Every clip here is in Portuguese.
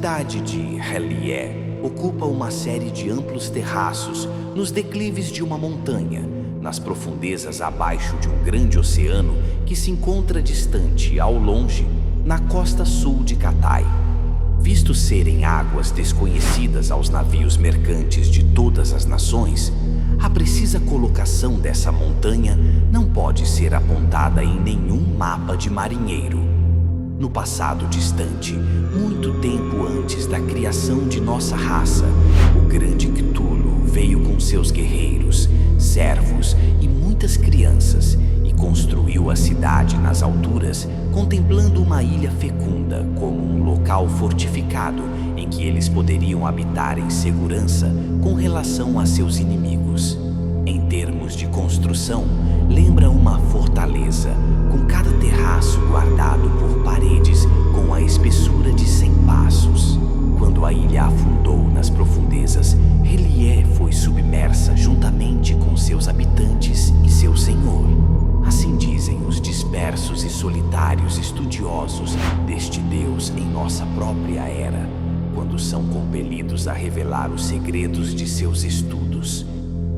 cidade de R'lyeh ocupa uma série de amplos terraços nos declives de uma montanha, nas profundezas abaixo de um grande oceano que se encontra distante, ao longe, na costa sul de Cathay. Visto serem águas desconhecidas aos navios mercantes de todas as nações, a precisa colocação dessa montanha não pode ser apontada em nenhum mapa de marinheiro. No passado distante, muito tempo antes da criação de nossa raça, o grande Cthulhu veio com seus guerreiros, servos e muitas crianças e construiu a cidade nas alturas, contemplando uma ilha fecunda como um local fortificado em que eles poderiam habitar em segurança com relação a seus inimigos. Em termos de construção, lembra uma fortaleza, com cada terraço guardado por paredes com a espessura de 100 passos. Quando a ilha afundou nas profundezas, R'lyeh foi submersa juntamente com seus habitantes e seu senhor. Assim dizem os dispersos e solitários estudiosos deste Deus em nossa própria era, quando são compelidos a revelar os segredos de seus estudos.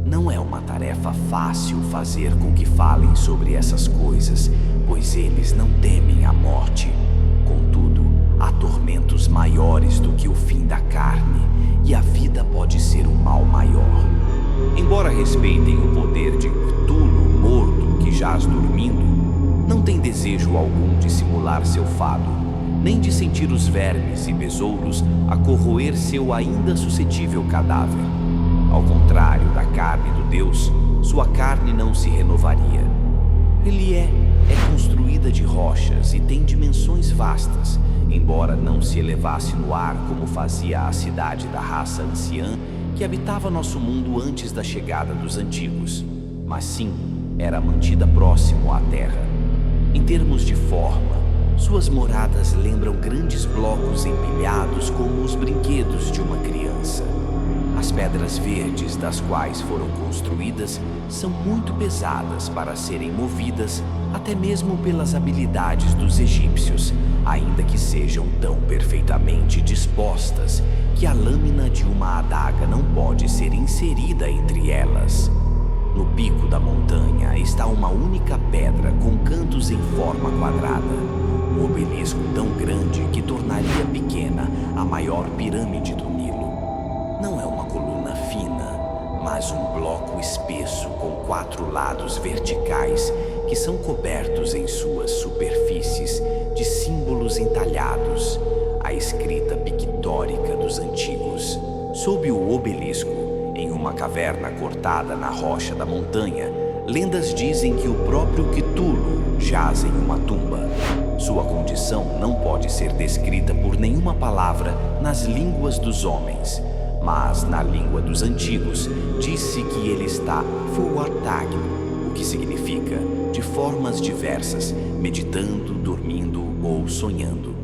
Não é uma tarefa fácil fazer com que falem sobre essas coisas, pois eles não temem a morte. Contudo, há tormentos maiores do que o fim da carne, e a vida pode ser um mal maior. Embora respeitem o poder de Cthulhu morto que jaz dormindo, não têm desejo algum de simular seu fado, nem de sentir os vermes e besouros a corroer seu ainda suscetível cadáver. Ao contrário da carne do Deus, sua carne não se renovaria. R'lyeh é construída de rochas e tem dimensões vastas, embora não se elevasse no ar como fazia a cidade da raça anciã que habitava nosso mundo antes da chegada dos antigos, mas sim era mantida próximo à terra. Em termos de forma, suas moradas lembram grandes blocos empilhados como os brinquedos de uma criança. As pedras verdes das quais foram construídas são muito pesadas para serem movidas até mesmo pelas habilidades dos egípcios, ainda que sejam tão perfeitamente dispostas que a lâmina de uma adaga não pode ser inserida entre elas. No pico da montanha está uma única pedra com cantos em forma quadrada, um obelisco tão grande que tornaria pequena a maior pirâmide do Nilo. Não é uma coluna fina, mas um bloco espesso com 4 lados verticais que são cobertos em suas superfícies de símbolos entalhados, a escrita pictórica dos antigos. Sob o obelisco, em uma caverna cortada na rocha da montanha, lendas dizem que o próprio Cthulhu jaz em uma tumba. Sua condição não pode ser descrita por nenhuma palavra nas línguas dos homens, mas na língua dos antigos disse que ele está fuartag, o que significa de formas diversas, meditando, dormindo ou sonhando.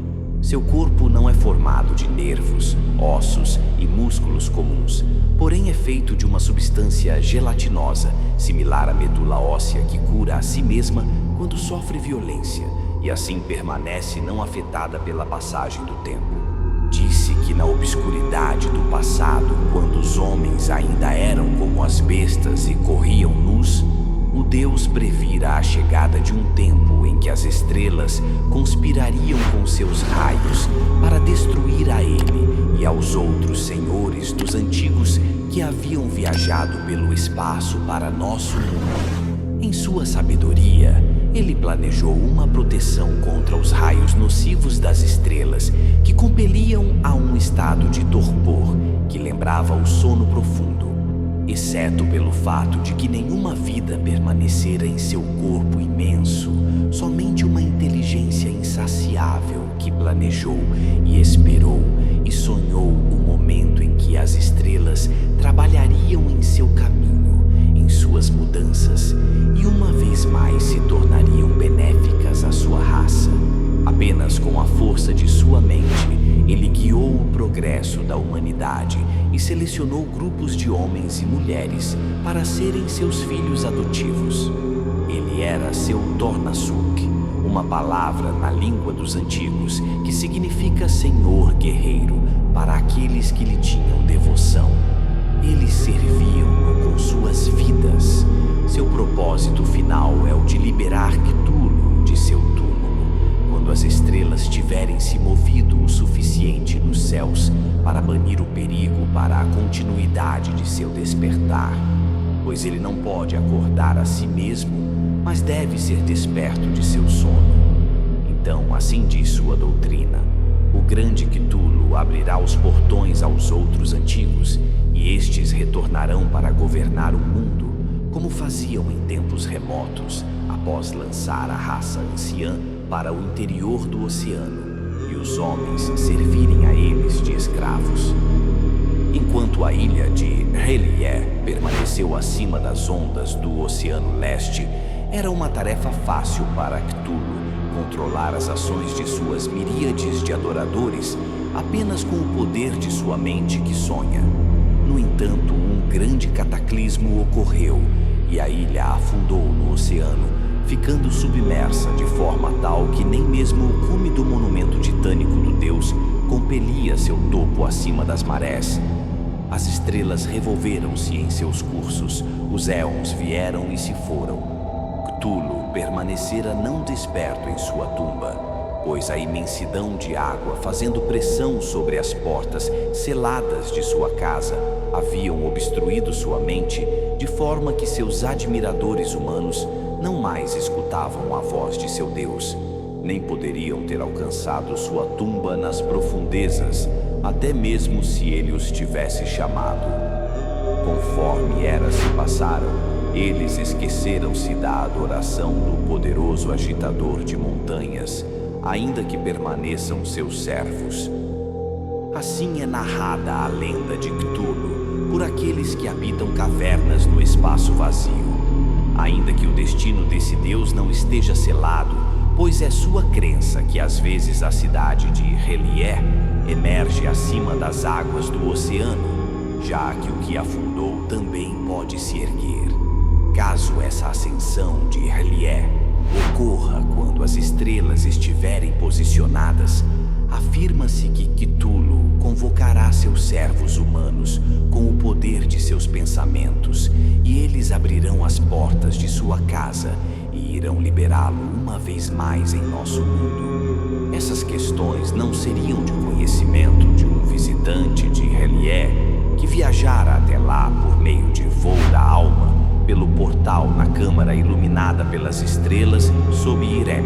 Seu corpo não é formado de nervos, ossos e músculos comuns, porém é feito de uma substância gelatinosa, similar à medula óssea que cura a si mesma quando sofre violência e assim permanece não afetada pela passagem do tempo. Disse que na obscuridade do passado, quando os homens ainda eram como as bestas e corriam nus, o Deus previra a chegada de um tempo em que as estrelas conspirariam com seus raios para destruir a ele e aos outros senhores dos antigos que haviam viajado pelo espaço para nosso mundo. Em sua sabedoria, ele planejou uma proteção contra os raios nocivos das estrelas que compeliam a um estado de torpor que lembrava o sono profundo, exceto pelo fato de que nenhuma vida permanecera em seu corpo imenso, somente uma inteligência insaciável que planejou e esperou e sonhou o momento em que as estrelas trabalhariam em seu caminho, em suas mudanças, e uma vez mais se tornariam benéficas à sua raça. Apenas com a força de sua mente, ele guiou o progresso da humanidade e selecionou grupos de homens e mulheres para serem seus filhos adotivos. Ele era seu Tornasuk, uma palavra na língua dos antigos que significa Senhor guerreiro para aqueles que lhe tinham devoção. Eles serviam-no com suas vidas. Seu propósito final é o de liberar Cthulhu de seu túmulo, quando as estrelas tiverem se movido o suficiente nos céus para banir o perigo para a continuidade de seu despertar, pois ele não pode acordar a si mesmo, mas deve ser desperto de seu sono. Então, assim diz sua doutrina, o grande Cthulhu abrirá os portões aos outros antigos, e estes retornarão para governar o mundo, como faziam em tempos remotos, após lançar a raça anciã para o interior do oceano, e os homens servirem a eles de escravos. Enquanto a ilha de R'lyeh permaneceu acima das ondas do Oceano Leste, era uma tarefa fácil para Cthulhu controlar as ações de suas miríades de adoradores apenas com o poder de sua mente que sonha. No entanto, um grande cataclismo ocorreu e a ilha afundou no oceano, ficando submersa de forma tal que nem mesmo o cume do monumento titânico do deus compelia seu topo acima das marés. As estrelas revolveram-se em seus cursos, os éons vieram e se foram. Cthulhu permanecera não desperto em sua tumba, pois a imensidão de água fazendo pressão sobre as portas seladas de sua casa haviam obstruído sua mente, de forma que seus admiradores humanos não mais escutavam a voz de seu Deus, nem poderiam ter alcançado sua tumba nas profundezas, até mesmo se ele os tivesse chamado. Conforme eras se passaram, eles esqueceram-se da adoração do poderoso agitador de montanhas, ainda que permaneçam seus servos. Assim é narrada a lenda de Cthulhu por aqueles que habitam cavernas no espaço vazio. Ainda que o destino desse deus não esteja selado, pois é sua crença que às vezes a cidade de R'lyeh emerge acima das águas do oceano, já que o que afundou também pode se erguer. Caso essa ascensão de R'lyeh ocorra quando as estrelas estiverem posicionadas, afirma-se que Cthulhu convocará seus servos humanos com o poder de seus pensamentos, e eles abrirão as portas de sua casa e irão liberá-lo uma vez mais em nosso mundo. Essas questões não seriam de conhecimento de um visitante de R'lyeh que viajara até lá por meio de voo da alma, pelo portal na câmara iluminada pelas estrelas sob Irem.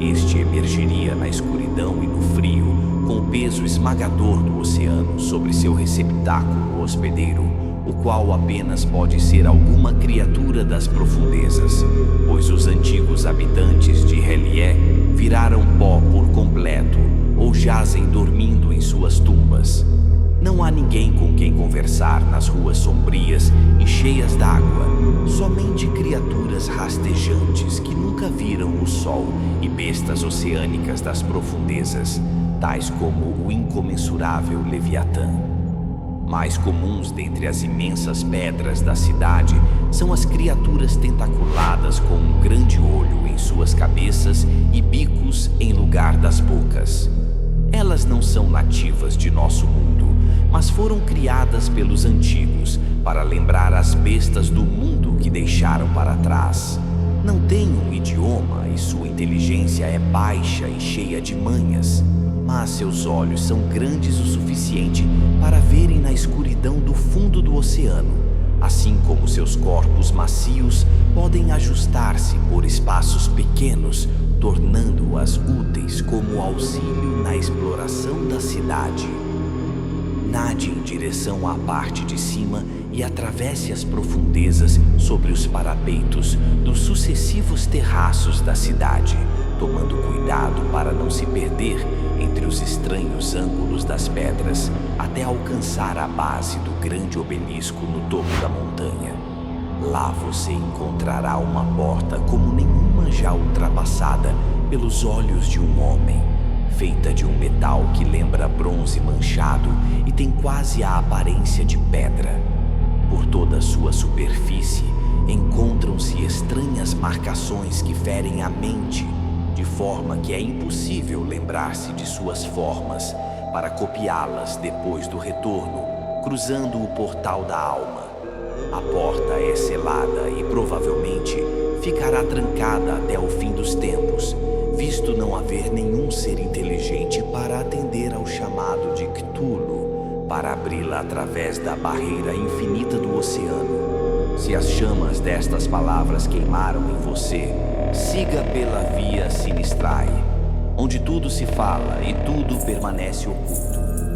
Este emergiria na escuridão e no frio, com o peso esmagador do oceano sobre seu receptáculo hospedeiro, o qual apenas pode ser alguma criatura das profundezas, pois os antigos habitantes de R'lyeh viraram pó por completo ou jazem dormindo em suas tumbas. Não há ninguém com quem conversar nas ruas sombrias e cheias d'água, somente criaturas rastejantes que nunca viram o sol e bestas oceânicas das profundezas, tais como o incomensurável Leviatã. Mais comuns dentre as imensas pedras da cidade são as criaturas tentaculadas com um grande olho em suas cabeças e bicos em lugar das bocas. Elas não são nativas de nosso mundo, mas foram criadas pelos antigos para lembrar as bestas do mundo que deixaram para trás. Não têm um idioma e sua inteligência é baixa e cheia de manhas, mas seus olhos são grandes o suficiente para verem na escuridão do fundo do oceano, assim como seus corpos macios podem ajustar-se por espaços pequenos, tornando-as úteis como auxílio na exploração da cidade. Nade em direção à parte de cima e atravesse as profundezas sobre os parapeitos dos sucessivos terraços da cidade, tomando cuidado para não se perder entre os estranhos ângulos das pedras, até alcançar a base do grande obelisco no topo da montanha. Lá você encontrará uma porta como nenhuma já ultrapassada pelos olhos de um homem, feita de um metal que lembra bronze manchado e tem quase a aparência de pedra. Por toda a sua superfície encontram-se estranhas marcações que ferem a mente. de forma que é impossível lembrar-se de suas formas para copiá-las depois do retorno, cruzando o portal da alma. A porta é selada e provavelmente ficará trancada até o fim dos tempos, visto não haver nenhum ser inteligente para atender ao chamado de Cthulhu, para abri-la através da barreira infinita do oceano. Se as chamas destas palavras queimaram em você, siga pela via Sinistrae, onde tudo se fala e tudo permanece oculto.